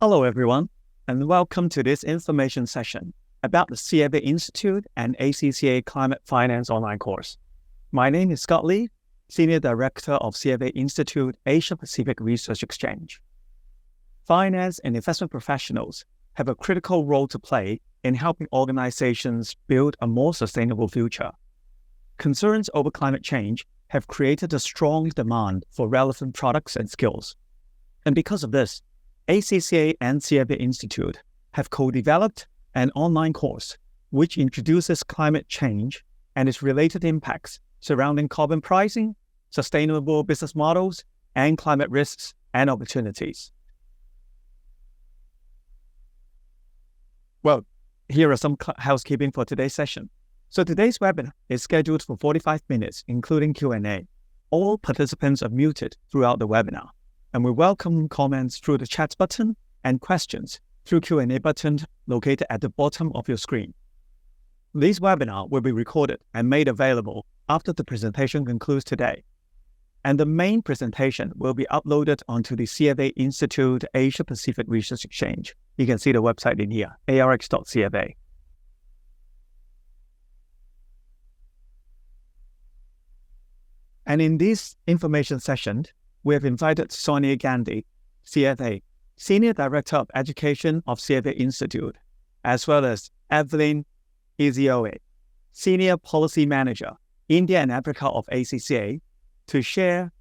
Hello, everyone, and welcome to this information session about the CFA Institute and ACCA Climate Finance online course. My name is Scott Lee, Senior Director of CFA Institute Asia Pacific Research Exchange. Finance and investment professionals have a critical role to play in helping organizations build a more sustainable future. Concerns over climate change have created a strong demand for relevant products and skills. And because of this, ACCA and CFA Institute have co-developed an online course which introduces climate change and its related impacts surrounding carbon pricing, sustainable business models, and climate risks and opportunities. Well, here are some housekeeping for today's session. So today's webinar is scheduled for 45 minutes, including Q&A. All participants are muted throughout the webinar, and we welcome comments through the chat button and questions through Q&A button located at the bottom of your screen. This webinar will be recorded and made available after the presentation concludes today. And the main presentation will be uploaded onto the CFA Institute Asia Pacific Research Exchange. You can see the website in here, arx.cfa. And in this information session, we have invited Sonia Gandhi, CFA, Senior Director of Education of CFA Institute, as well as Evelyn Izioe, Senior Policy Manager, India and Africa of ACCA, to share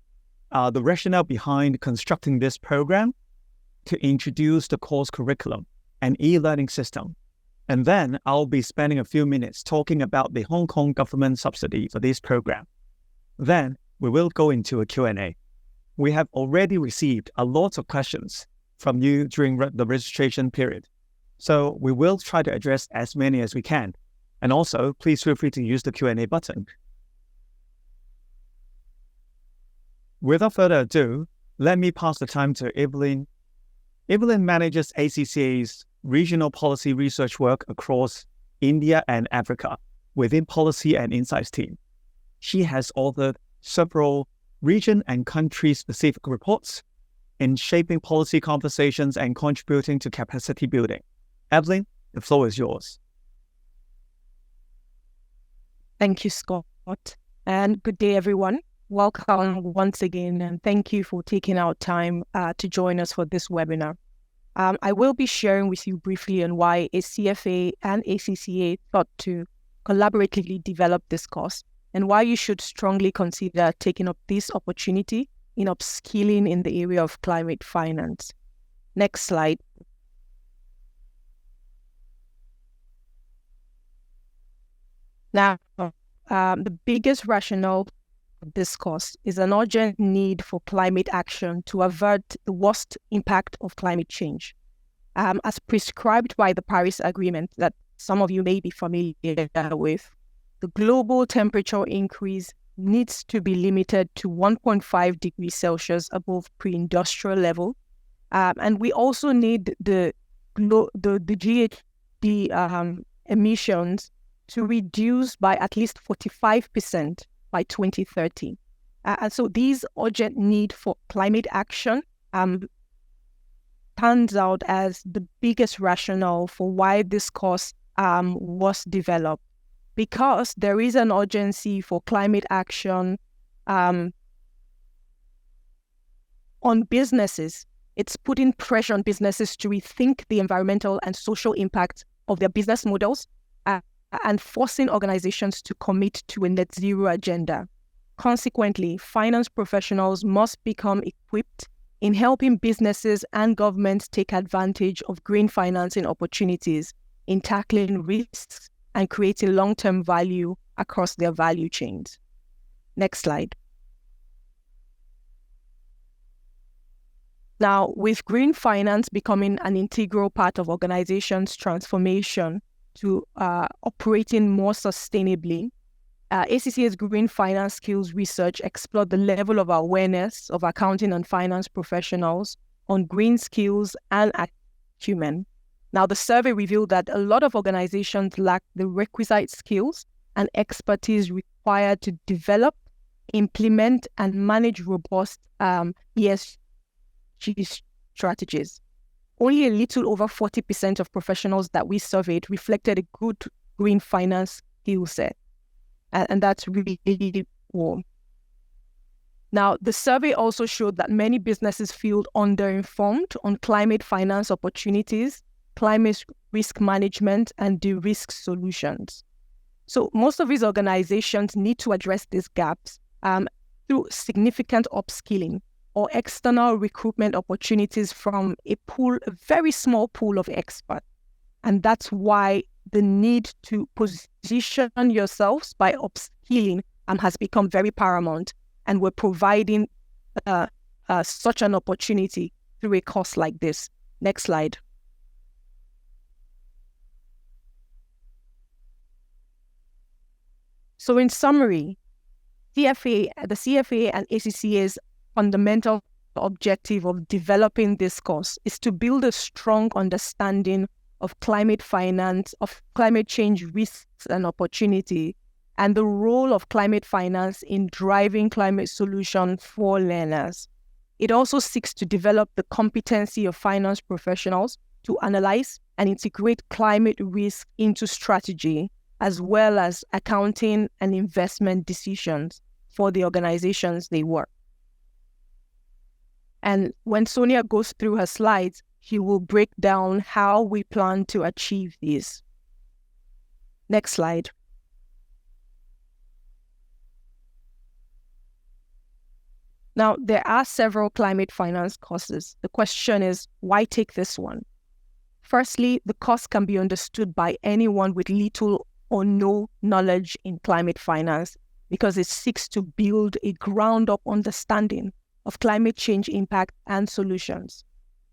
the rationale behind constructing this program, to introduce the course curriculum and e-learning system. And then I'll be spending a few minutes talking about the Hong Kong government subsidy for this program. Then we will go into a Q&A. We have already received a lot of questions from you during the registration period. So we will try to address as many as we can. And also, please feel free to use the Q&A button. Without further ado, let me pass the time to Evelyn. Evelyn manages ACCA's regional policy research work across India and Africa within Policy and Insights team. She has authored several region and country-specific reports in shaping policy conversations and contributing to capacity building. Evelyn, the floor is yours. Thank you, Scott. And good day, everyone. Welcome once again, and thank you for taking out time to join us for this webinar. I will be sharing with you briefly on why a CFA and ACCA thought to collaboratively develop this course, and why you should strongly consider taking up this opportunity in upskilling in the area of climate finance. Next slide. Now, the biggest rationale for this course is an urgent need for climate action to avert the worst impact of climate change. As prescribed by the Paris Agreement that some of you may be familiar with, the global temperature increase needs to be limited to 1.5 degrees Celsius above pre-industrial level. And we also need the GHG emissions to reduce by at least 45% by 2030. And so these urgent need for climate action turns out as the biggest rationale for why this course was developed. Because there is an urgency for climate action on businesses. It's putting pressure on businesses to rethink the environmental and social impact of their business models and forcing organizations to commit to a net zero agenda. Consequently, finance professionals must become equipped in helping businesses and governments take advantage of green financing opportunities in tackling risks and creating long-term value across their value chains. Next slide. Now, with green finance becoming an integral part of organizations' transformation to operating more sustainably, ACCA's Green Finance Skills Research explored the level of awareness of accounting and finance professionals on green skills and acumen. Now, the survey revealed that a lot of organizations lack the requisite skills and expertise required to develop, implement, and manage robust ESG strategies. only a little over 40% of professionals that we surveyed reflected a good green finance skill set. And that's really poor. Now, the survey also showed that many businesses feel underinformed on climate finance opportunities, climate risk management, and de-risk solutions. So most of these organizations need to address these gaps through significant upskilling or external recruitment opportunities from a very small pool of experts. And that's why the need to position yourselves by upskilling has become very paramount. And we're providing such an opportunity through a course like this. Next slide. So in summary, the CFA and ACCA's fundamental objective of developing this course is to build a strong understanding of climate finance, of climate change risks and opportunity, and the role of climate finance in driving climate solutions for learners. It also seeks to develop the competency of finance professionals to analyze and integrate climate risk into strategy, as well as accounting and investment decisions for the organizations they work. And when Sonia goes through her slides, she will break down how we plan to achieve this. Next slide. Now, there are several climate finance courses. The question is, why take this one? Firstly, the course can be understood by anyone with little or no knowledge in climate finance because it seeks to build a ground-up understanding of climate change impact and solutions.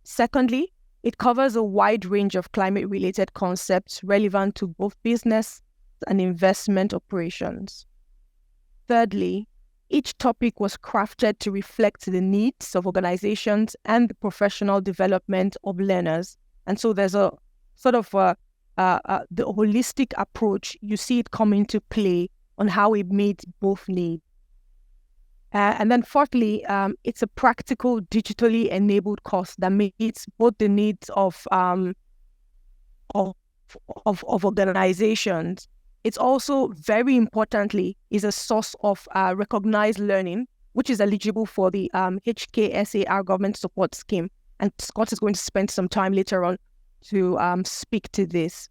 Secondly, it covers a wide range of climate-related concepts relevant to both business and investment operations. Thirdly, each topic was crafted to reflect the needs of organizations and the professional development of learners. And so there's a sort of the holistic approach. You see it come into play on how it meets both needs. And then fourthly, it's a practical, digitally enabled course that meets both the needs of organizations. It's also, very importantly, is a source of recognized learning, which is eligible for the HKSAR Government support scheme. And Scott is going to spend some time later on to speak to this.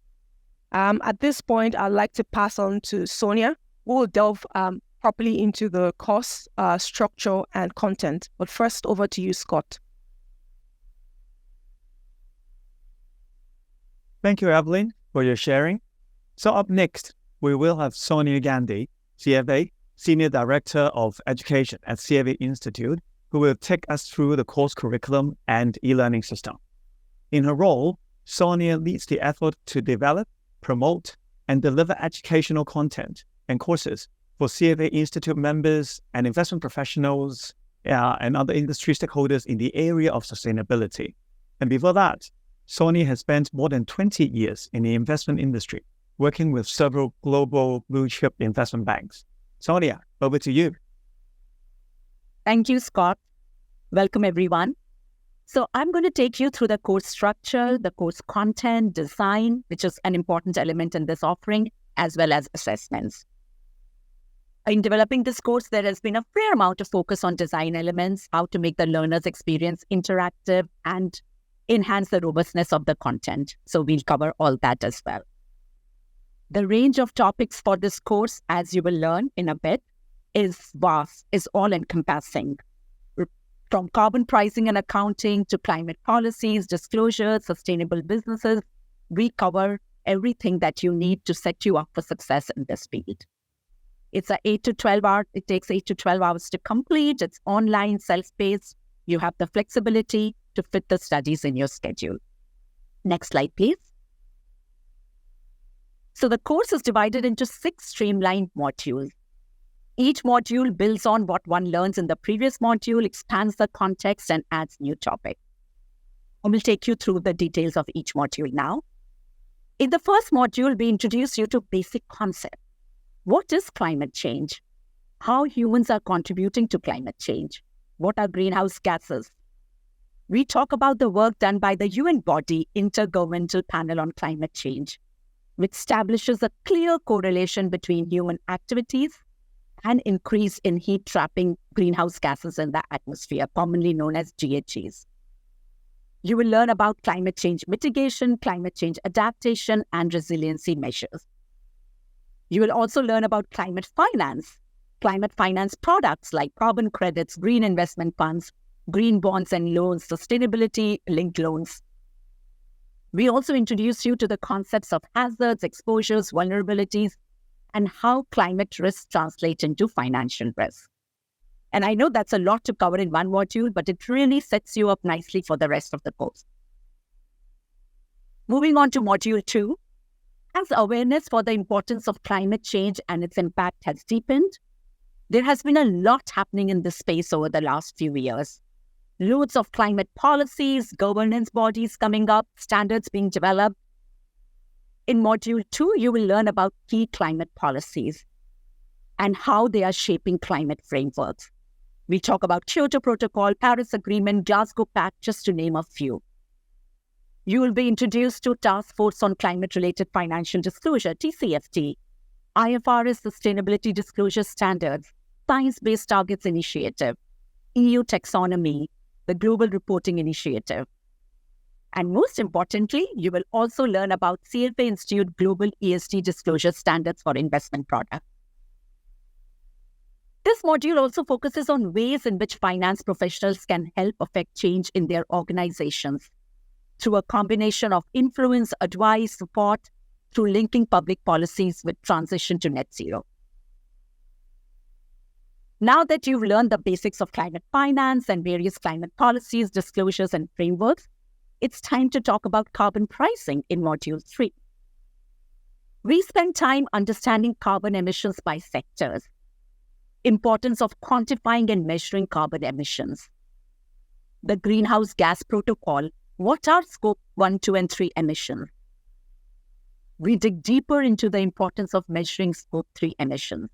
At this point, I'd like to pass on to Sonia, who will delve properly into the course structure and content. But first, over to you, Scott. Thank you, Evelyn, for your sharing. So up next, we will have Sonia Gandhi, CFA, Senior Director of Education at CFA Institute, who will take us through the course curriculum and e-learning system. In her role, Sonia leads the effort to develop, promote, and deliver educational content and courses for CFA Institute members and investment professionals and other industry stakeholders in the area of sustainability. And before that, Sonia has spent more than 20 years in the investment industry, working with several global blue-chip investment banks. Sonia, over to you. Thank you, Scott. Welcome, everyone. So I'm going to take you through the course structure, the course content, design, which is an important element in this offering, as well as assessments. In developing this course, there has been a fair amount of focus on design elements, how to make the learner's experience interactive and enhance the robustness of the content. So we'll cover all that as well. The range of topics for this course, as you will learn in a bit, is vast, is all-encompassing. From carbon pricing and accounting to climate policies, disclosures, sustainable businesses, we cover everything that you need to set you up for success in this field. It takes 8 to 12 hours to complete. It's online, self-paced. You have the flexibility to fit the studies in your schedule. Next slide, please. So the course is divided into 6 streamlined modules. Each module builds on what one learns in the previous module, expands the context, and adds new topics. I will take you through the details of each module now. In the first module, we introduce you to basic concepts. What is climate change? How humans are contributing to climate change? What are greenhouse gases? we talk about the work done by the UN body Intergovernmental Panel on Climate Change, which establishes a clear correlation between human activities and increase in heat-trapping greenhouse gases in the atmosphere, commonly known as GHGs. You will learn about climate change mitigation, climate change adaptation, and resiliency measures. You will also learn about climate finance products like carbon credits, green investment funds, green bonds and loans, sustainability-linked loans. We also introduce you to the concepts of hazards, exposures, vulnerabilities, and how climate risks translate into financial risk. And I know that's a lot to cover in one module, but it really sets you up nicely for the rest of the course. Moving on to Module 2, as awareness for the importance of climate change and its impact has deepened, there has been a lot happening in this space over the last few years. Loads of climate policies, governance bodies coming up, standards being developed. In Module 2, you will learn about key climate policies and how they are shaping climate frameworks. We talk about Kyoto Protocol, Paris Agreement, Glasgow Pact, just to name a few. You will be introduced to Task Force on Climate-Related Financial Disclosure, TCFD, IFRS Sustainability Disclosure Standards, Science-Based Targets Initiative, EU Taxonomy, the Global Reporting Initiative. And most importantly, you will also learn about CFA Institute Global ESG Disclosure Standards for Investment Products. This module also focuses on ways in which finance professionals can help affect change in their organizations through a combination of influence, advice, support, through linking public policies with transition to net zero. Now that you've learned the basics of climate finance and various climate policies, disclosures, and frameworks, it's time to talk about carbon pricing in Module 3. We spend time understanding carbon emissions by sectors, importance of quantifying and measuring carbon emissions, the greenhouse gas protocol, what are scope 1, 2, and 3 emissions. We dig deeper into the importance of measuring scope 3 emissions.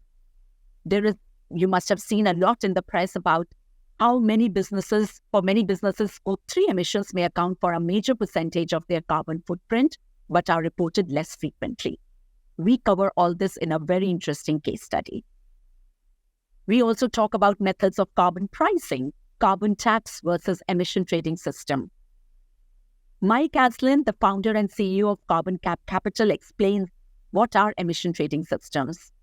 You must have seen a lot in the press about how for many businesses, scope 3 emissions may account for a major percentage of their carbon footprint, but are reported less frequently. We cover all this in a very interesting case study. We also talk about methods of carbon pricing, carbon tax versus emission trading system. Mike Aslin, the founder and CEO of Carbon Capital, explains what are emission trading systems.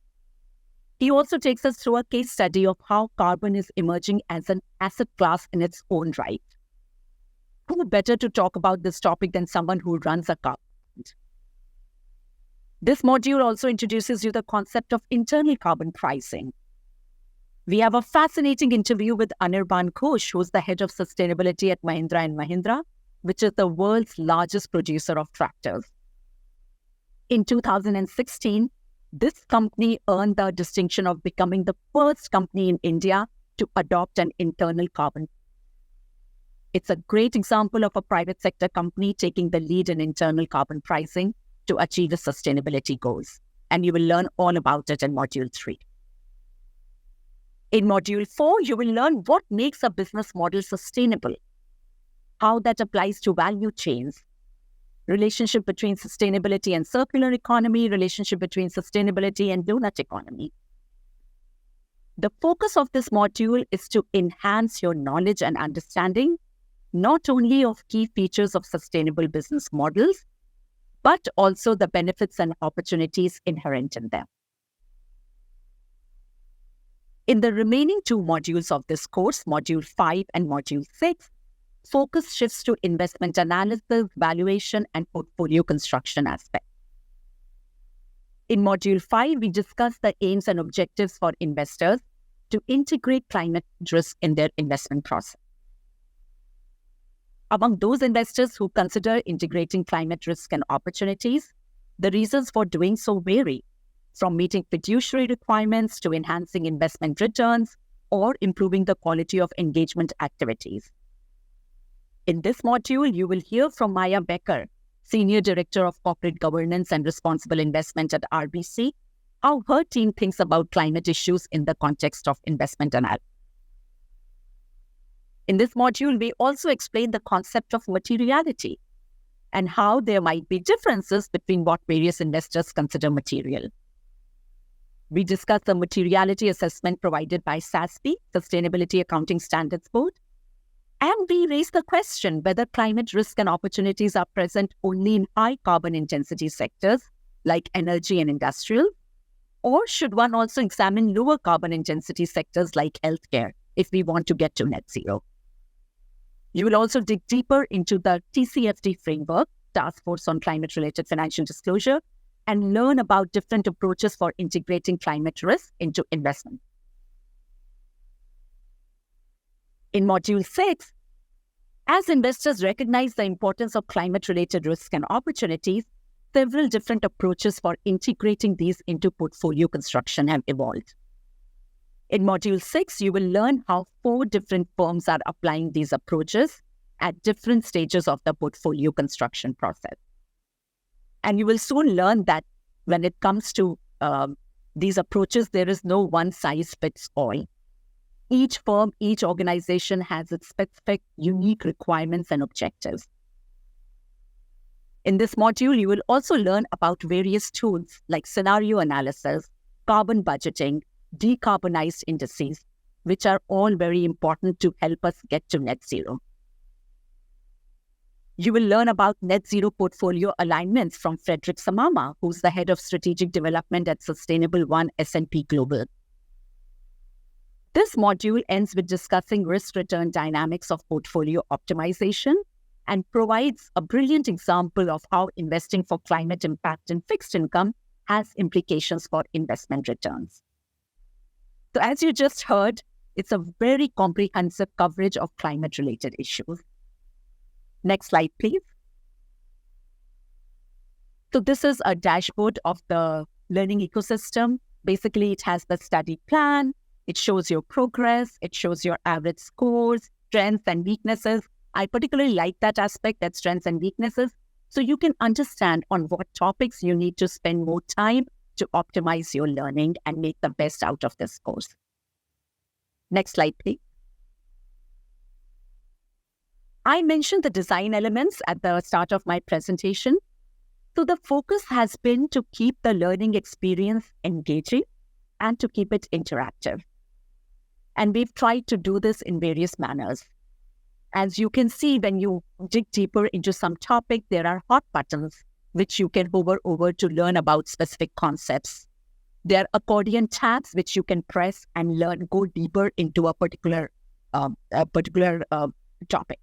He also takes us through a case study of how carbon is emerging as an asset class in its own right. Who better to talk about this topic than someone who runs a carbon fund? This module also introduces you the concept of internal carbon pricing. We have a fascinating interview with Anirban Ghosh, who is the head of sustainability at Mahindra & Mahindra, which is the world's largest producer of tractors. In 2016, this company earned the distinction of becoming the first company in India to adopt an internal carbon. It's a great example of a private sector company taking the lead in internal carbon pricing to achieve its sustainability goals. And you will learn all about it in Module 3. In Module 4, you will learn what makes a business model sustainable, how that applies to value chains, relationship between sustainability and circular economy, relationship between sustainability and donut economy. The focus of this module is to enhance your knowledge and understanding, not only of key features of sustainable business models, but also the benefits and opportunities inherent in them. In the remaining 2 modules of this course, Module 5 and Module 6, focus shifts to investment analysis, valuation, and portfolio construction aspects. In Module 5, we discuss the aims and objectives for investors to integrate climate risk in their investment process. Among those investors who consider integrating climate risk and opportunities, the reasons for doing so vary, from meeting fiduciary requirements to enhancing investment returns or improving the quality of engagement activities. In this module, you will hear from Maya Becker, Senior Director of Corporate Governance and Responsible Investment at RBC, how her team thinks about climate issues in the context of investment analysis. In this module, we also explain the concept of materiality and how there might be differences between what various investors consider material. We discuss the materiality assessment provided by SASB, Sustainability Accounting Standards Board, and we raise the question whether climate risk and opportunities are present only in high carbon intensity sectors like energy and industrial, or should one also examine lower carbon intensity sectors like healthcare if we want to get to net zero. You will also dig deeper into the TCFD framework, Task Force on Climate-Related Financial Disclosure, and learn about different approaches for integrating climate risk into investment. In Module 6, as investors recognize the importance of climate-related risks and opportunities, several different approaches for integrating these into portfolio construction have evolved. In Module 6, you will learn how 4 different firms are applying these approaches at different stages of the portfolio construction process. And you will soon learn that when it comes to these approaches, there is no one-size-fits-all. Each firm, each organization has its specific, unique requirements and objectives. In this module, you will also learn about various tools like scenario analysis, carbon budgeting, decarbonized indices, which are all very important to help us get to net zero. You will learn about net zero portfolio alignments from Frederick Samama, who's the head of strategic development at Sustainable One S&P Global. This module ends with discussing risk-return dynamics of portfolio optimization and provides a brilliant example of how investing for climate impact in fixed income has implications for investment returns. So as you just heard, it's a very comprehensive coverage of climate-related issues. Next slide, please. So this is a dashboard of the learning ecosystem. Basically, it has the study plan, it shows your progress, it shows your average scores, strengths and weaknesses. I particularly like that aspect, that strengths and weaknesses, so you can understand on what topics you need to spend more time to optimize your learning and make the best out of this course. Next slide, please. I mentioned the design elements at the start of my presentation. So the focus has been to keep the learning experience engaging and to keep it interactive. And we've tried to do this in various manners. As you can see, when you dig deeper into some topic, there are hot buttons which you can hover over to learn about specific concepts. There are accordion tabs which you can press and go deeper into a particular topic.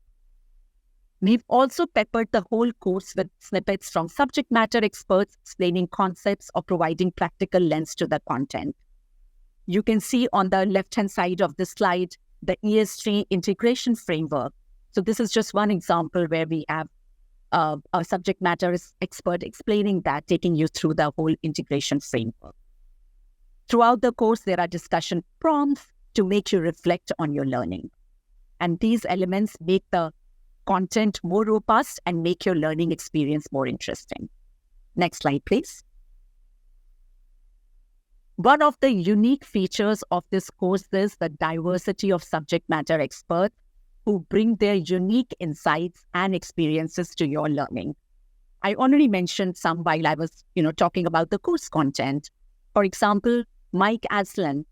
We've also peppered the whole course with snippets from subject matter experts explaining concepts or providing practical lens to the content. You can see on the left-hand side of the slide the ESG integration framework. So this is just one example where we have a subject matter expert explaining that, taking you through the whole integration framework. Throughout the course, there are discussion prompts to make you reflect on your learning. And these elements make the content more robust and make your learning experience more interesting. Next slide, please. One of the unique features of this course is the diversity of subject matter experts who bring their unique insights and experiences to your learning. I already mentioned some while I was, talking about the course content. For example, Mike Aslan,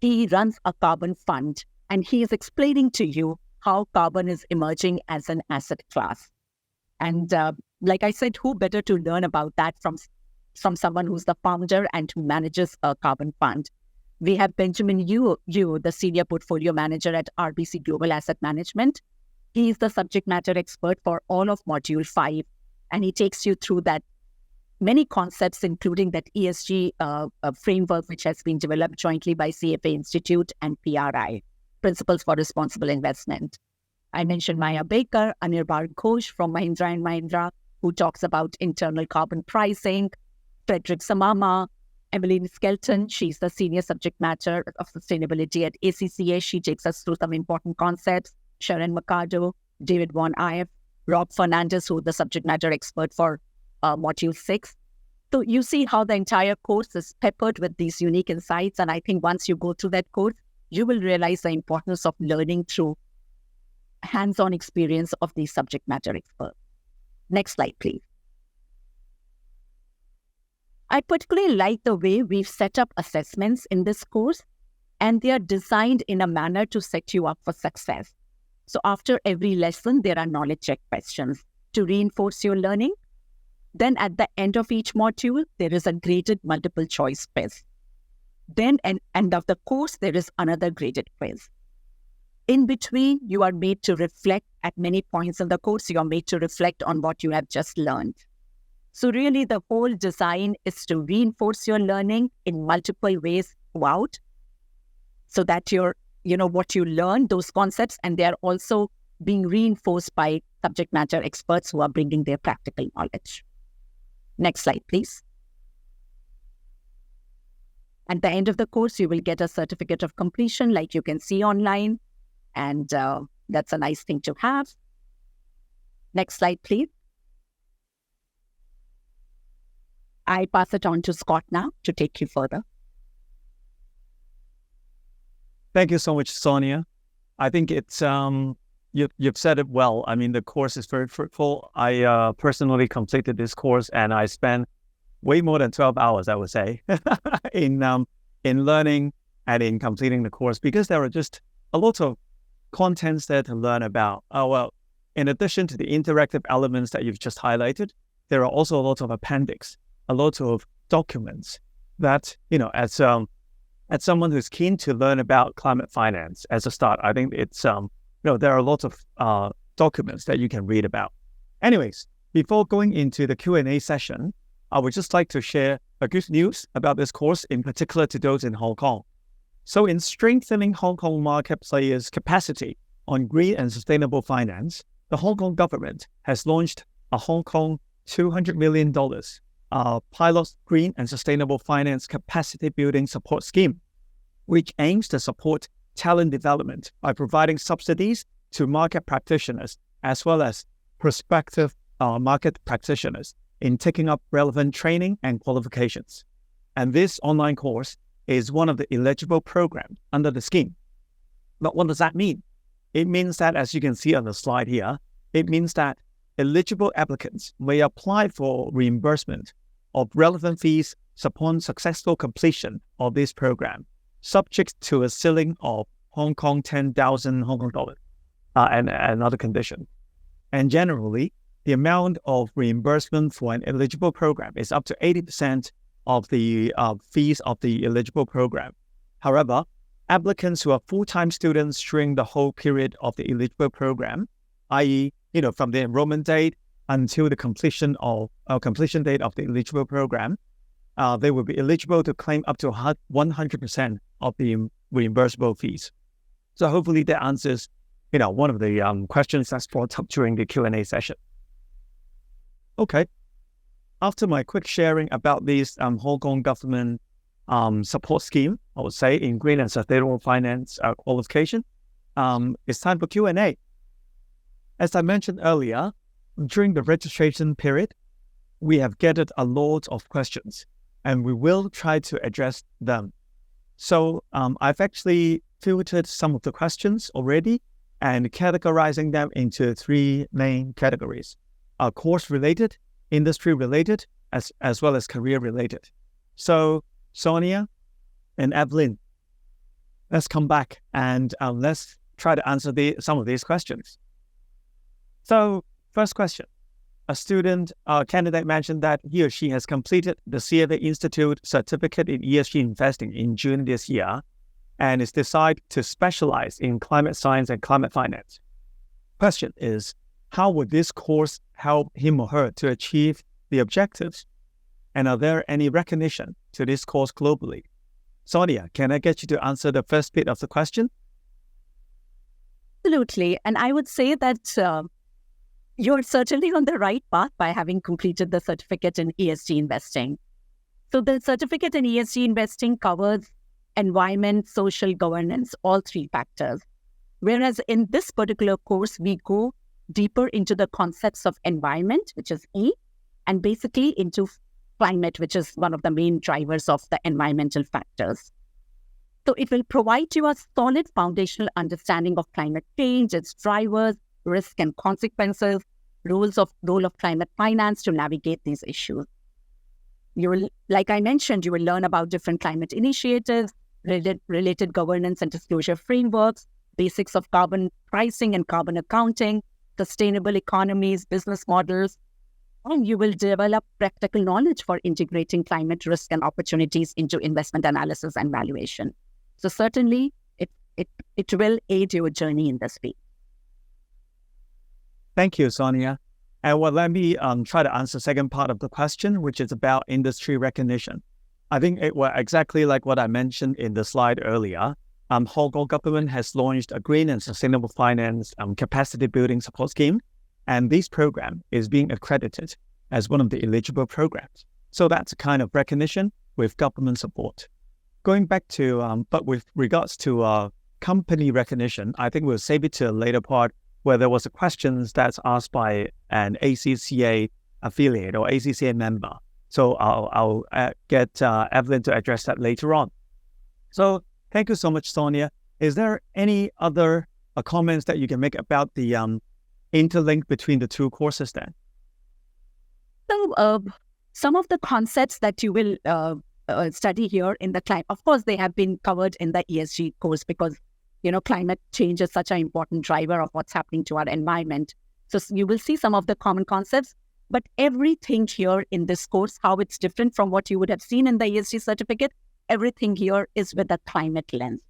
he runs a carbon fund and he is explaining to you how carbon is emerging as an asset class. And like I said, who better to learn about that from someone who's the founder and who manages a carbon fund. We have Benjamin Yu, the senior portfolio manager at RBC Global Asset Management. He is the subject matter expert for all of Module 5, and he takes you through that many concepts, including that ESG framework, which has been developed jointly by CFA Institute and PRI, Principles for Responsible Investment. I mentioned Maya Baker, Anirban Ghosh from Mahindra & Mahindra, who talks about internal carbon pricing, Frederick Samama, Emmeline Skelton, she's the senior subject matter of sustainability at ACCA. She takes us through some important concepts. Sharon Mercado, David Von Ive, Rob Fernandez, who's the subject matter expert for Module 6. So you see how the entire course is peppered with these unique insights. And I think once you go through that course, you will realize the importance of learning through hands-on experience of these subject matter experts. Next slide, please. I particularly like the way we've set up assessments in this course, and they are designed in a manner to set you up for success. So after every lesson, there are knowledge check questions to reinforce your learning. Then at the end of each module, there is a graded multiple choice quiz. Then at the end of the course, there is another graded quiz. In between, you are made to reflect at many points in the course. You are made to reflect on what you have just learned. So really, the whole design is to reinforce your learning in multiple ways throughout, so that what you learn, those concepts, and they are also being reinforced by subject matter experts who are bringing their practical knowledge. Next slide, please. At the end of the course, you will get a certificate of completion, like you can see online, and that's a nice thing to have. Next slide, please. I pass it on to Scott now to take you further. Thank you so much, Sonia. I think it's you've said it well. I mean, the course is very fruitful. I personally completed this course, and I spent way more than 12 hours, I would say, in learning and in completing the course, because there are just a lot of contents there to learn about. In addition to the interactive elements that you've just highlighted, there are also a lot of appendix, a lot of documents that, as someone who's keen to learn about climate finance as a start, I think it's, there are a lot of documents that you can read about. Anyways, before going into the Q&A session, I would just like to share a good news about this course, in particular to those in Hong Kong. So in strengthening Hong Kong market players' capacity on green and sustainable finance, the Hong Kong government has launched a Hong Kong $200 million pilot green and sustainable finance capacity building support scheme, which aims to support talent development by providing subsidies to market practitioners as well as prospective market practitioners in taking up relevant training and qualifications. And this online course is one of the eligible programs under the scheme. But what does that mean? It means that, as you can see on the slide here, it means that eligible applicants may apply for reimbursement of relevant fees upon successful completion of this program, subject to a ceiling of Hong Kong 10,000 Hong Kong dollars and another condition. And generally, the amount of reimbursement for an eligible program is up to 80% of the fees of the eligible program. However, applicants who are full-time students during the whole period of the eligible program, i.e., from the enrollment date until the completion date of the eligible program, they will be eligible to claim up to 100% of the reimbursable fees. So hopefully that answers, one of the questions that's brought up during the Q&A session. Okay. After my quick sharing about this Hong Kong government support scheme, I would say, in green and sustainable finance qualification, it's time for Q&A. As I mentioned earlier, during the registration period, we have gathered a lot of questions, and we will try to address them. So I've actually filtered some of the questions already and categorizing them into three main categories: course-related, industry-related, as well as career-related. So Sonia and Evelyn, let's come back and let's try to answer some of these questions. So first question, a student candidate mentioned that he or she has completed the CFA Institute Certificate in ESG Investing in June this year and is decided to specialize in climate science and climate finance. Question is, how would this course help him or her to achieve the objectives? And are there any recognition to this course globally? Sonia, can I get you to answer the first bit of the question? Absolutely. And I would say that you're certainly on the right path by having completed the certificate in ESG investing. So the certificate in ESG investing covers environment, social governance, all three factors. Whereas in this particular course, we go deeper into the concepts of environment, which is E, and basically into climate, which is one of the main drivers of the environmental factors. So it will provide you a solid foundational understanding of climate change, its drivers, risk and consequences, role of climate finance to navigate these issues. You will, like I mentioned, you will learn about different climate initiatives, related governance and disclosure frameworks, basics of carbon pricing and carbon accounting, sustainable economies, business models, and you will develop practical knowledge for integrating climate risk and opportunities into investment analysis and valuation. So certainly, it will aid your journey in this field. Thank you, Sonia. And let me try to answer the second part of the question, which is about industry recognition. I think it was exactly like what I mentioned in the slide earlier. Hong Kong government has launched a green and sustainable finance capacity building support scheme, and this program is being accredited as one of the eligible programs. So that's a kind of recognition with government support. Going back to, but with regards to company recognition, I think we'll save it to a later part where there was a question that's asked by an ACCA affiliate or ACCA member. So I'll get Evelyn to address that later on. So thank you so much, Sonia. Is there any other comments that you can make about the interlink between the two courses then? So some of the concepts that you will study here in the climate, of course, they have been covered in the ESG course because, climate change is such an important driver of what's happening to our environment. So you will see some of the common concepts, but everything here in this course, how it's different from what you would have seen in the ESG certificate, everything here is with a climate lens.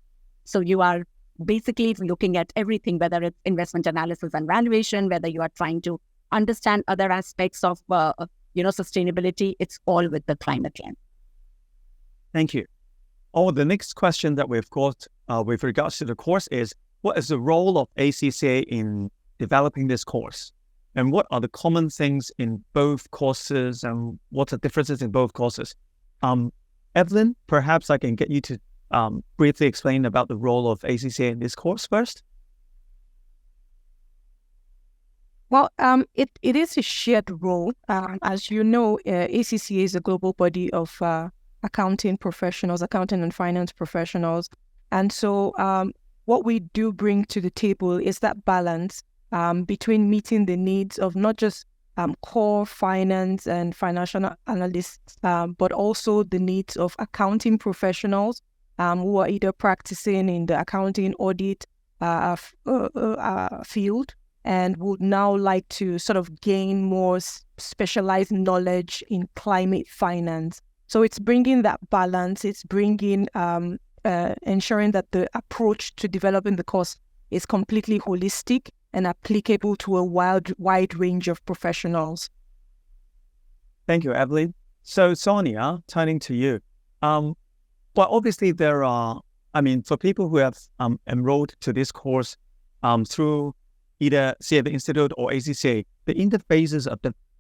So you are basically looking at everything, whether it's investment analysis and valuation, whether you are trying to understand other aspects of, sustainability, it's all with the climate lens. Thank you. The next question that we've got with regards to the course is, what is the role of ACCA in developing this course? And what are the common things in both courses and what are the differences in both courses? Evelyn, perhaps I can get you to briefly explain about the role of ACCA in this course first. Well, it is a shared role. As you know, ACCA is a global body of accounting professionals, accounting and finance professionals. And so what we do bring to the table is that balance between meeting the needs of not just core finance and financial analysts, but also the needs of accounting professionals who are either practicing in the accounting audit field and would now like to sort of gain more specialized knowledge in climate finance. So it's bringing that balance, it's bringing, ensuring that the approach to developing the course is completely holistic and applicable to a wide range of professionals. Thank you, Evelyn. So Sonia, turning to you. Well, obviously there are, for people who have enrolled to this course through either CFA Institute or ACCA, the interfaces of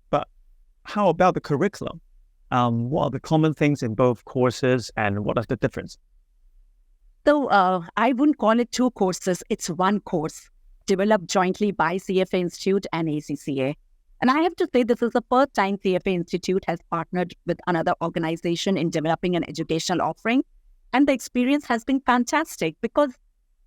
but how about the curriculum? What are the common things in both courses and what are the differences? So I wouldn't call it two courses, it's one course developed jointly by CFA Institute and ACCA. And I have to say this is the first time CFA Institute has partnered with another organization in developing an educational offering. And the experience has been fantastic because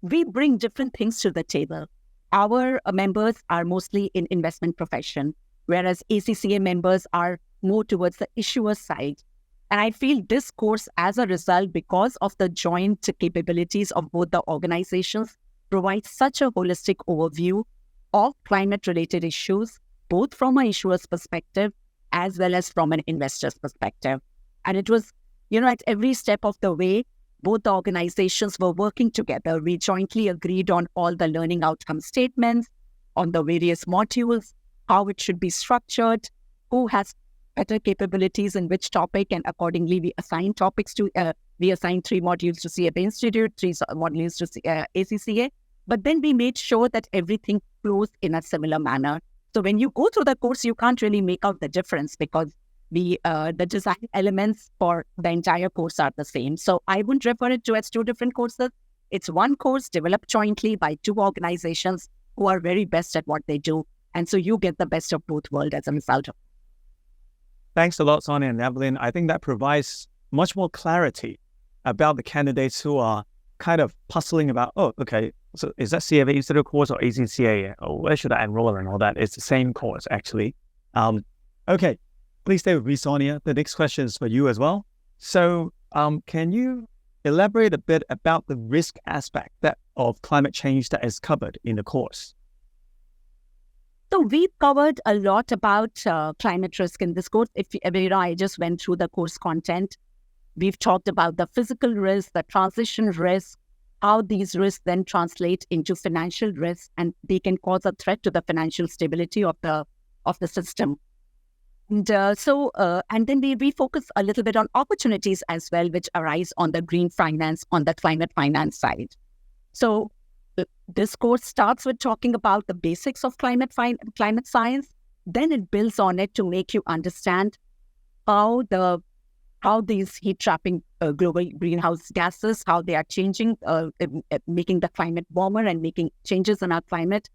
we bring different things to the table. Our members are mostly in investment profession, whereas ACCA members are more towards the issuer side. And I feel this course, as a result, because of the joint capabilities of both the organizations, provides such a holistic overview of climate-related issues, both from an issuer's perspective as well as from an investor's perspective. And it was, at every step of the way, both the organizations were working together. We jointly agreed on all the learning outcome statements, on the various modules, how it should be structured, who has better capabilities in which topic, and accordingly we assign topics to, we assigned 3 modules to CFA Institute, 3 modules to ACCA, but then we made sure that everything flows in a similar manner. So when you go through the course, you can't really make out the difference because the design elements for the entire course are the same. So I wouldn't refer it to as 2 different courses. It's one course developed jointly by 2 organizations who are very best at what they do. And so you get the best of both worlds as a result of it. Thanks a lot, Sonia and Evelyn. I think that provides much more clarity about the candidates who are kind of puzzling about, oh, okay, so is that CFA Institute course or ACCA? Or where should I enroll and all that? It's the same course, actually. Okay, please stay with me, Sonia. The next question is for you as well. So can you elaborate a bit about the risk aspect of climate change that is covered in the course? So we've covered a lot about climate risk in this course. I just went through the course content. We've talked about the physical risk, the transition risk, how these risks then translate into financial risk, and they can cause a threat to the financial stability of the system. And then we focus a little bit on opportunities as well, which arise on the green finance, on the climate finance side. So this course starts with talking about the basics of climate science. Then it builds on it to make you understand how these heat trapping global greenhouse gases, how they are changing, making the climate warmer and making changes in our climate,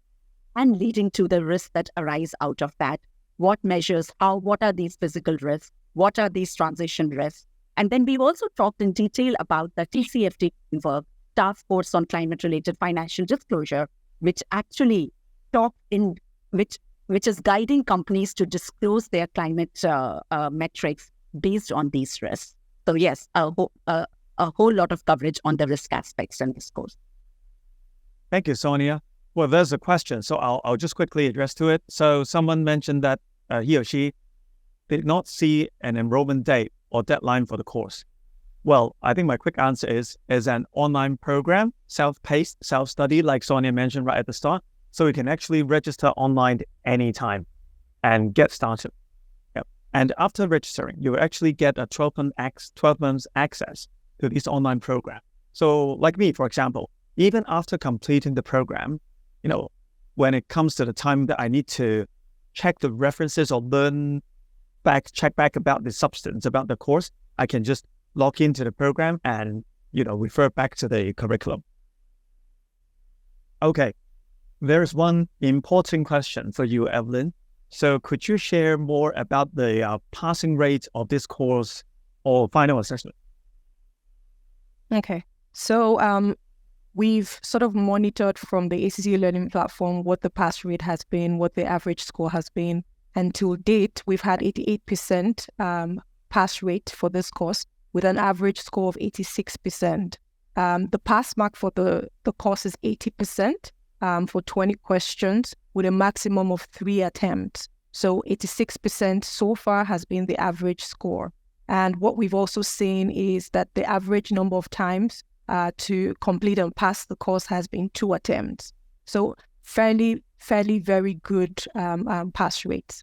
and leading to the risks that arise out of that. What measures, what are these physical risks? What are these transition risks? And then we've also talked in detail about the TCFD framework, Task Force on Climate-Related Financial Disclosure, which actually which is guiding companies to disclose their climate metrics based on these risks. So yes, a whole lot of coverage on the risk aspects in this course. Thank you, Sonia. Well, there's a question, so I'll just quickly address to it. So someone mentioned that he or she did not see an enrollment date or deadline for the course. Well, I think my quick answer is an online program, self-paced, self-study, like Sonia mentioned right at the start. So you can actually register online anytime and get started. Yep. And after registering, you will actually get a 12 months access to this online program. So like me, for example, even after completing the program, when it comes to the time that I need to check the references or check back about the substance, about the course, I can just log into the program and, refer back to the curriculum. Okay, there's one important question for you, Evelyn. So could you share more about the passing rate of this course or final assessment? Okay, so we've sort of monitored from the ACCA learning platform what the pass rate has been, what the average score has been. And to date, we've had 88% pass rate for this course with an average score of 86%. The pass mark for the course is 80% for 20 questions with a maximum of 3 attempts. So 86% so far has been the average score. And what we've also seen is that the average number of times to complete and pass the course has been 2 attempts. So fairly very good pass rates.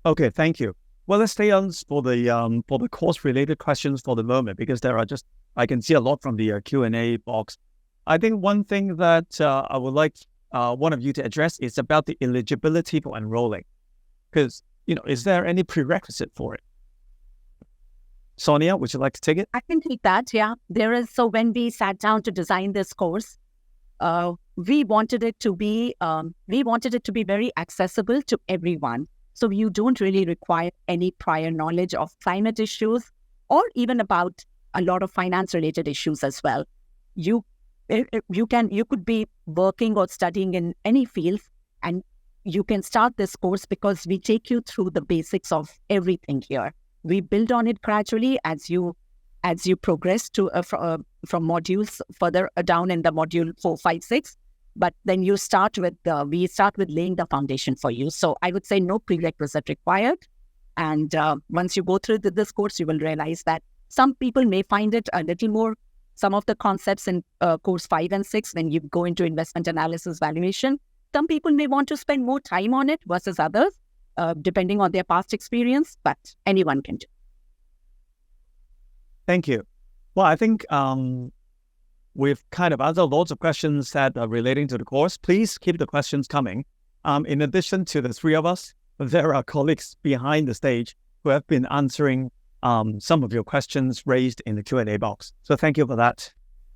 Okay, thank you. Well, let's stay on for the course-related questions for the moment, because there are I can see a lot from the Q&A box. I think one thing that I would like one of you to address is about the eligibility for enrolling, because is there any prerequisite for it? Sonia, would you like to take it? I can take that. Yeah, there is. So when we sat down to design this course, we wanted it to be very accessible to everyone. So you don't really require any prior knowledge of climate issues or even about a lot of finance-related issues as well. You could be working or studying in any field, and you can start this course because we take you through the basics of everything here. We build on it gradually as you progress to from modules further down in the module 4, 5, 6. But then we start with laying the foundation for you. So I would say no prerequisite required. And once you go through this course, you will realize that some people may find it a little more, some of the concepts in course 5 and 6, when you go into investment analysis valuation, some people may want to spend more time on it versus others, depending on their past experience, but anyone can do. Thank you. Well, I think we've kind of answered lots of questions that are relating to the course. Please keep the questions coming. In addition to the 3 of us, there are colleagues behind the stage who have been answering some of your questions raised in the Q&A box. So thank you for that.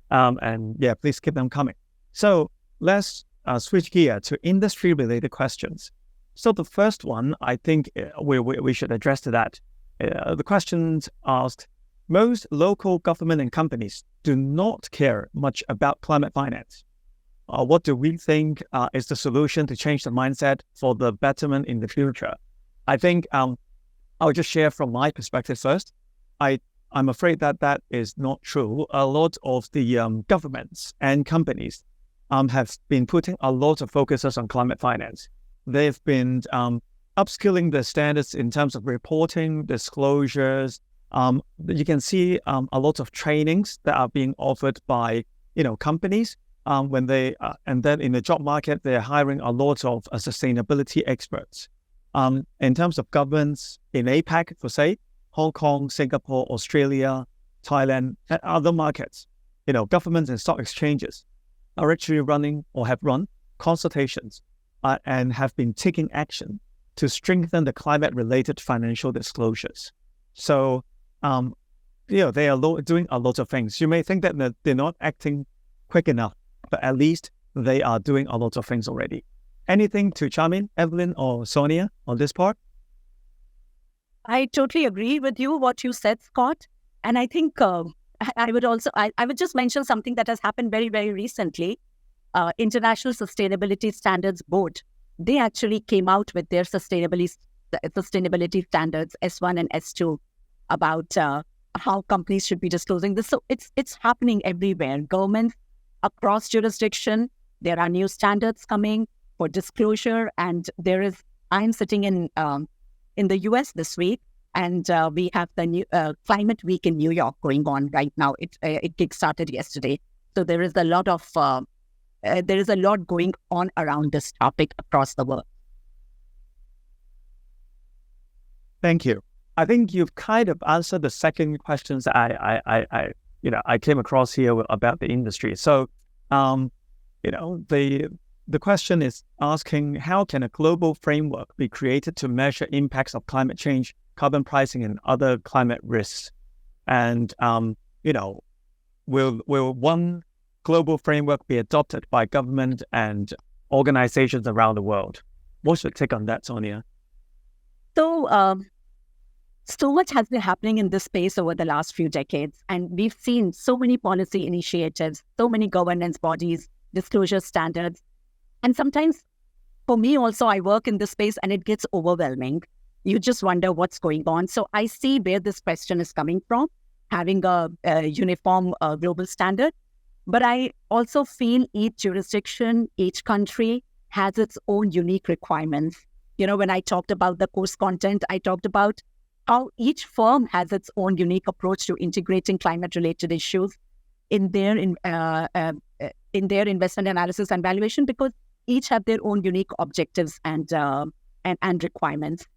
And yeah, please keep them coming. So let's switch gear to industry-related questions. So the first one, I think we should address to that. The questions asked, most local government and companies do not care much about climate finance. What do we think is the solution to change the mindset for the betterment in the future? I think I'll just share from my perspective first. I'm afraid that is not true. A lot of the governments and companies have been putting a lot of focuses on climate finance. They've been upskilling the standards in terms of reporting, disclosures. You can see a lot of trainings that are being offered by companies when they and then in the job market they're hiring a lot of sustainability experts. In terms of governments in APAC, for say Hong Kong, Singapore, Australia, Thailand, and other markets, governments and stock exchanges are actually running or have run consultations and have been taking action to strengthen the climate-related financial disclosures. So, they are doing a lot of things. You may think that they're not acting quick enough, but at least they are doing a lot of things already. Anything to chime in, Evelyn or Sonia, on this part? I totally agree with you, what you said, Scott. And I think I would just mention something that has happened very, very recently. International Sustainability Standards Board, they actually came out with their sustainability standards, S1 and S2, about how companies should be disclosing this. So it's happening everywhere. Governments across jurisdiction, there are new standards coming for disclosure. And I'm sitting in the US this week, and we have the new Climate Week in New York going on right now. It kickstarted yesterday. So there is a lot going on around this topic across the world. Thank you. I think you've kind of answered the second questions that I came across here about the industry. So, the question is asking, how can a global framework be created to measure impacts of climate change, carbon pricing, and other climate risks? And, will one global framework be adopted by government and organizations around the world? What's your take on that, Sonia? So much has been happening in this space over the last few decades, and we've seen so many policy initiatives, so many governance bodies, disclosure standards. And sometimes, for me also, I work in this space and it gets overwhelming. You just wonder what's going on. So I see where this question is coming from, having a uniform global standard. But I also feel each jurisdiction, each country has its own unique requirements. When I talked about the course content, I talked about how each firm has its own unique approach to integrating climate-related issues in their investment analysis and valuation, because each have their own unique objectives and requirements.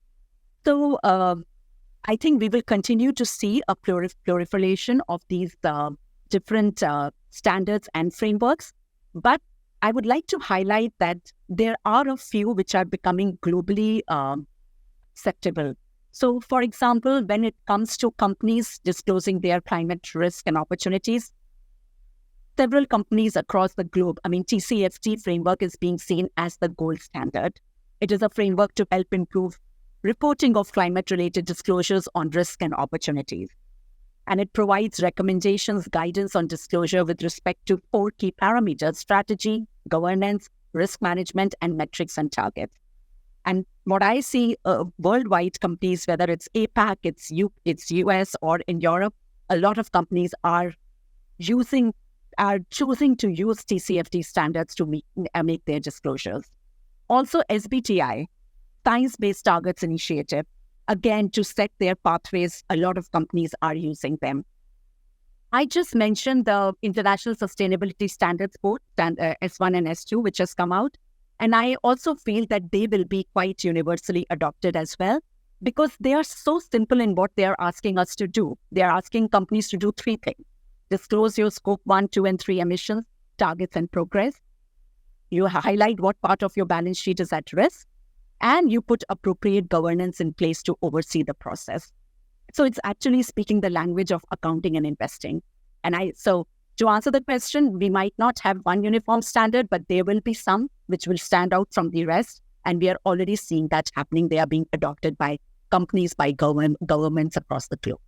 So I think we will continue to see a proliferation of these different standards and frameworks. But I would like to highlight that there are a few which are becoming globally acceptable. So, for example, when it comes to companies disclosing their climate risk and opportunities, several companies across the globe, TCFD framework is being seen as the gold standard. It is a framework to help improve reporting of climate-related disclosures on risk and opportunities. And it provides recommendations, guidance on disclosure with respect to 4 key parameters: strategy, governance, risk management, and metrics and targets. And what I see worldwide companies, whether it's APAC, it's US, or in Europe, a lot of companies are choosing to use TCFD standards to make their disclosures. Also, SBTI, Science-Based Targets Initiative, again, to set their pathways, a lot of companies are using them. I just mentioned the International Sustainability Standards Board, S1 and S2, which has come out. And I also feel that they will be quite universally adopted as well, because they are so simple in what they are asking us to do. They are asking companies to do 3 things: disclose your scope 1, 2, and 3 emissions, targets, and progress. You highlight what part of your balance sheet is at risk, and you put appropriate governance in place to oversee the process. So it's actually speaking the language of accounting and investing. So to answer the question, we might not have one uniform standard, but there will be some which will stand out from the rest. And we are already seeing that happening. They are being adopted by companies, by governments across the globe.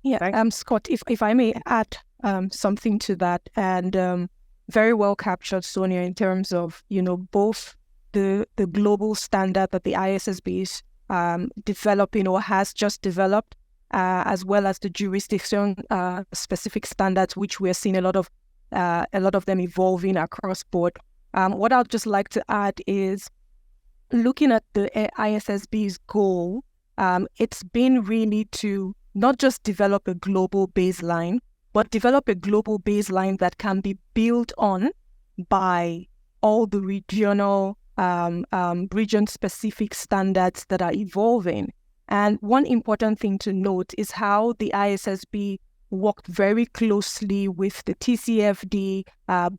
Yeah, Scott, if I may add something to that, and very well captured, Sonia, in terms of, both the global standard that the ISSB is developing or has just developed, as well as the jurisdiction specific standards, which we're seeing a lot of them evolving across board. What I'd just like to add is, looking at the ISSB's goal, it's been really to not just develop a global baseline, but develop a global baseline that can be built on by all the regional, region-specific standards that are evolving. And one important thing to note is how the ISSB worked very closely with the TCFD,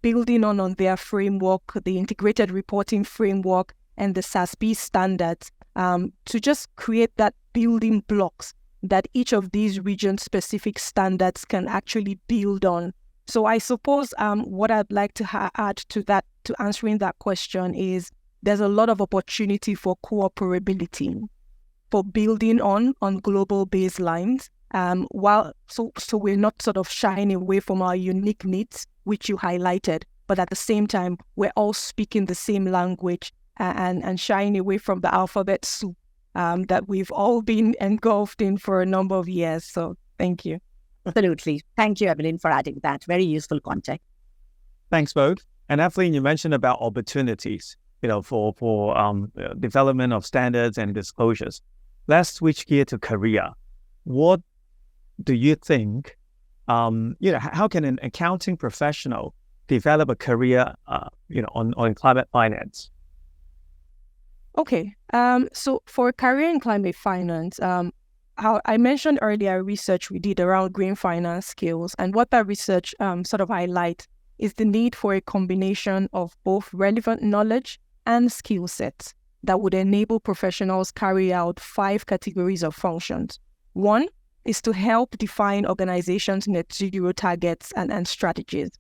building on their framework, the integrated reporting framework, and the SASB standards, to just create that building blocks that each of these region-specific standards can actually build on. So I suppose what I'd like to add to that, to answering that question, is there's a lot of opportunity for cooperability, for building on global baselines, so we're not sort of shying away from our unique needs, which you highlighted, but at the same time, we're all speaking the same language and shying away from the alphabet soup that we've all been engulfed in for a number of years. So thank you. Absolutely. Thank you, Evelyn, for adding that. Very useful context. Thanks, both. And Evelyn, you mentioned about opportunities, for development of standards and disclosures. Let's switch gear to Korea. What do you think, how can an accounting professional develop a career, on climate finance? Okay. So for a career in climate finance, how I mentioned earlier, research we did around green finance skills, and what that research sort of highlights is the need for a combination of both relevant knowledge and skill sets that would enable professionals carry out 5 categories of functions. 1 is to help define organizations' net zero targets and strategies.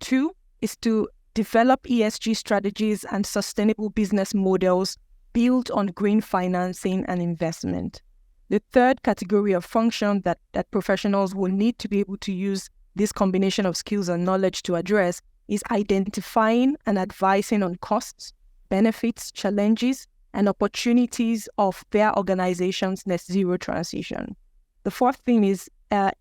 2 is to develop ESG strategies and sustainable business models built on green financing and investment. The 3rd category of function that professionals will need to be able to use this combination of skills and knowledge to address is identifying and advising on costs, benefits, challenges, and opportunities of their organization's net zero transition. The 4th thing is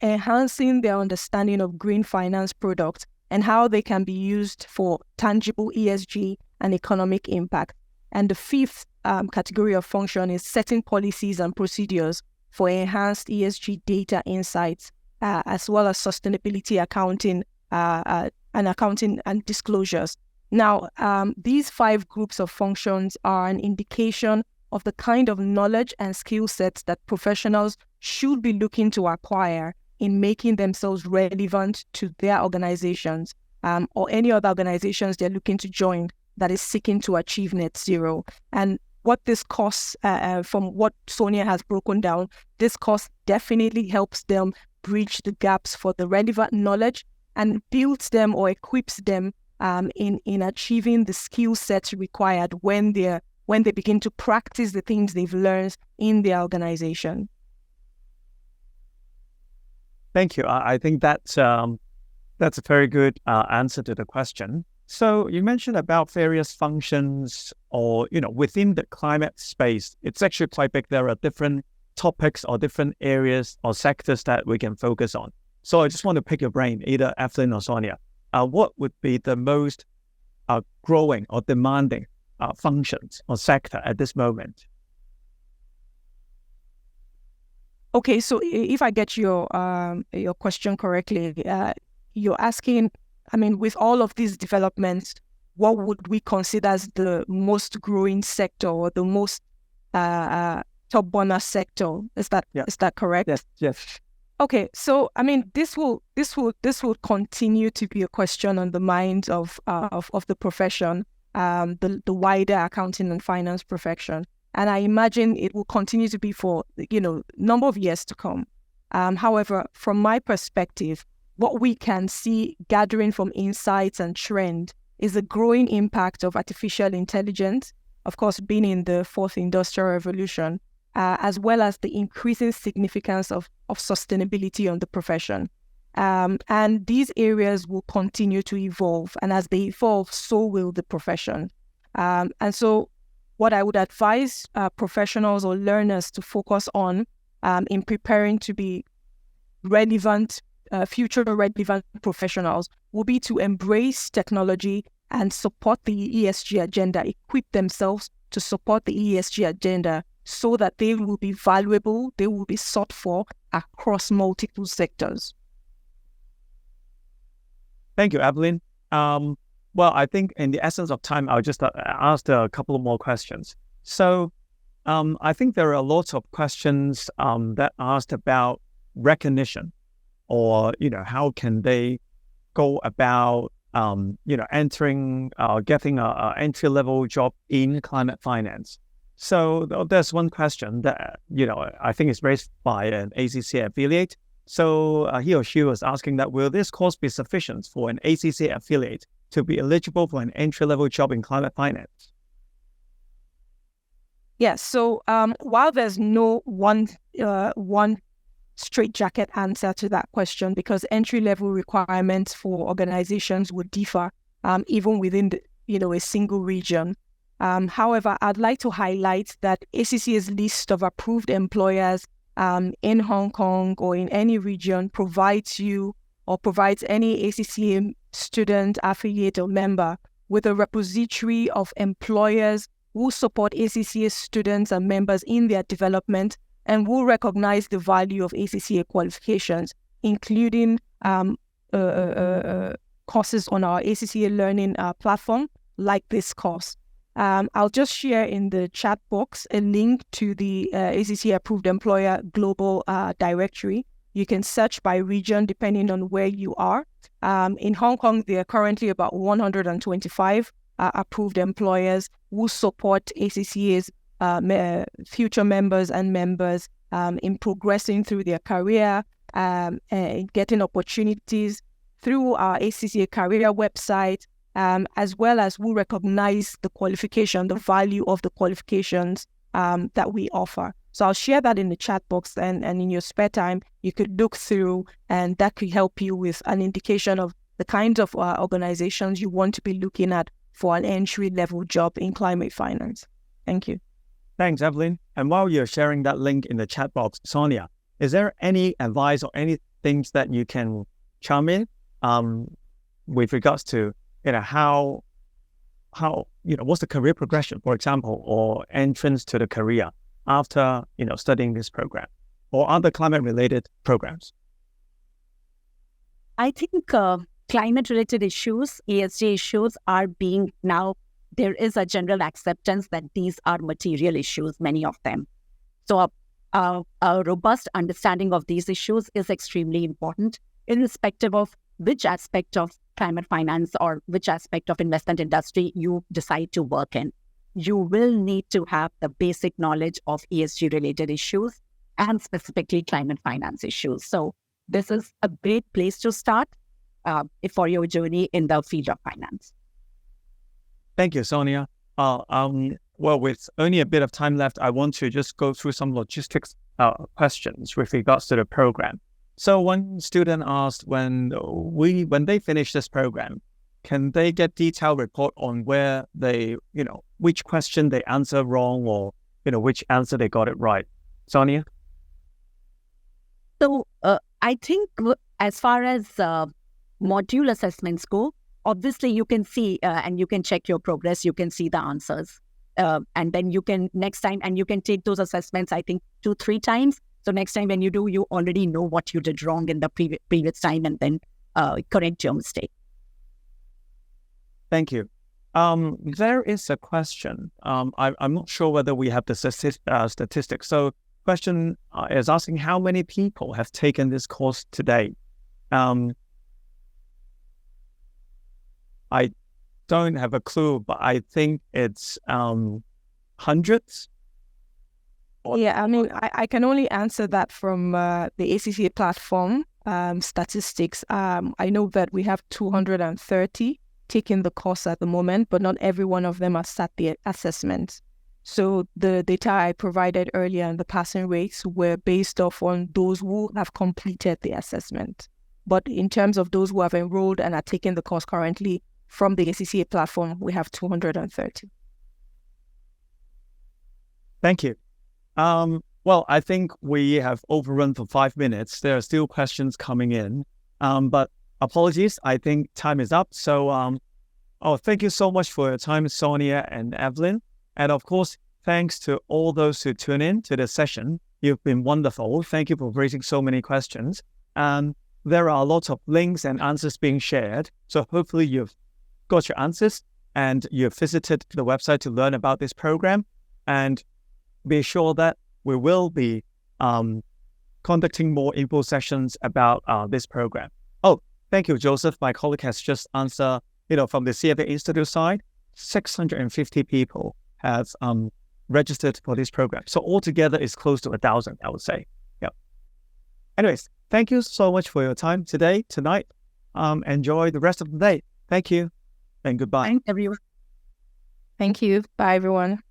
enhancing their understanding of green finance products and how they can be used for tangible ESG and economic impact. And the 5th category of function is setting policies and procedures for enhanced ESG data insights, as well as sustainability accounting and disclosures. Now, these 5 groups of functions are an indication of the kind of knowledge and skill sets that professionals should be looking to acquire in making themselves relevant to their organizations, or any other organizations they're looking to join that is seeking to achieve net zero. And what this course, from what Sonia has broken down, this course definitely helps them bridge the gaps for the relevant knowledge and builds them or equips them in achieving the skill sets required when they begin to practice the things they've learned in their organization. Thank you. I think that's a very good answer to the question. So you mentioned about various functions, or within the climate space, it's actually quite big. There are different topics or different areas or sectors that we can focus on. So I just want to pick your brain, either Evelyn or Sonia. What would be the most growing or demanding functions or sector at this moment? Okay, so if I get your question correctly, you're asking, with all of these developments, what would we consider as the most growing sector or the most top burner sector? Is that correct? Yes. Okay, so this will continue to be a question on the minds of the profession, the wider accounting and finance profession, and I imagine it will continue to be for number of years to come. However, from my perspective, what we can see gathering from insights and trend is the growing impact of artificial intelligence, of course, being in the 4th industrial revolution, as well as the increasing significance of sustainability on the profession. And these areas will continue to evolve. And as they evolve, so will the profession. And so what I would advise professionals or learners to focus on in preparing to be relevant, future relevant professionals will be to embrace technology and support the ESG agenda, equip themselves to support the ESG agenda so that they will be valuable, they will be sought for across multiple sectors. Thank you, Evelyn. Well, I think in the essence of time, I'll just ask a couple of more questions. So I think there are lots of questions that asked about recognition, or, how can they go about, entering, getting an entry-level job in climate finance. So there's one question that, I think is raised by an ACCA affiliate. So he or she was asking that, will this course be sufficient for an ACCA affiliate to be eligible for an entry-level job in climate finance? Yes. So while there's no one straitjacket answer to that question, because entry-level requirements for organizations would differ even within a single region. However, I'd like to highlight that ACCA's list of approved employers in Hong Kong or in any region provides any ACCA student, affiliate, or member with a repository of employers who support ACCA students and members in their development and will recognize the value of ACCA qualifications, including courses on our ACCA learning platform, like this course. I'll just share in the chat box a link to the ACCA approved employer global directory. You can search by region depending on where you are. In Hong Kong, there are currently about 125 approved employers who support ACCA's future members and members in progressing through their career, and getting opportunities through our ACCA career website, as well as who recognize the qualification, the value of the qualifications that we offer. So I'll share that in the chat box, and in your spare time, you could look through, and that could help you with an indication of the kinds of organizations you want to be looking at for an entry-level job in climate finance. Thank you. Thanks, Evelyn. And while you're sharing that link in the chat box, Sonia, is there any advice or any things that you can chime in with regards to, how what's the career progression, for example, or entrance to the career after, studying this program or other climate-related programs? I think climate-related issues, ESG issues are being now, there is a general acceptance that these are material issues, many of them. So a robust understanding of these issues is extremely important, irrespective of which aspect of climate finance or which aspect of investment industry you decide to work in. You will need to have the basic knowledge of ESG-related issues and specifically climate finance issues. So this is a great place to start for your journey in the field of finance. Thank you, Sonia. Well, with only a bit of time left, I want to just go through some logistics questions with regards to the program. So one student asked, when they finish this program, can they get detailed report on where they, which question they answer wrong, or, which answer they got it right? Sonia? So I think as far as module assessments go, obviously you can see and you can check your progress, you can see the answers. And then you can next time, and you can take those assessments, I think 2-3 times. So next time when you do, you already know what you did wrong in the previous time, and then correct your mistake. Thank you. There is a question. I'm not sure whether we have the statistics. So question is asking how many people have taken this course today. I don't have a clue, but I think it's hundreds. Yeah, I mean, I can only answer that from the ACCA platform statistics. I know that we have 230 taking the course at the moment, but not every one of them has sat the assessment. So the data I provided earlier and the passing rates were based off on those who have completed the assessment. But in terms of those who have enrolled and are taking the course currently from the ACCA platform, we have 230. Thank you. Well, I think we have overrun for 5 minutes. There are still questions coming in, but apologies. I think time is up. So, thank you so much for your time, Sonia and Evelyn. And of course, thanks to all those who tune in to the session. You've been wonderful. Thank you for raising so many questions. There are lots of links and answers being shared. So hopefully you've got your answers and you've visited the website to learn about this program. And be sure that we will be conducting more info sessions about this program. Oh, thank you, Joseph. My colleague has just answered, from the CFA Institute side, 650 people have registered for this program. So altogether, it's close to 1,000, I would say. Yeah. Anyways, thank you so much for your time tonight. Enjoy the rest of the day. Thank you and goodbye. Thanks, everyone. Thank you. Bye, everyone.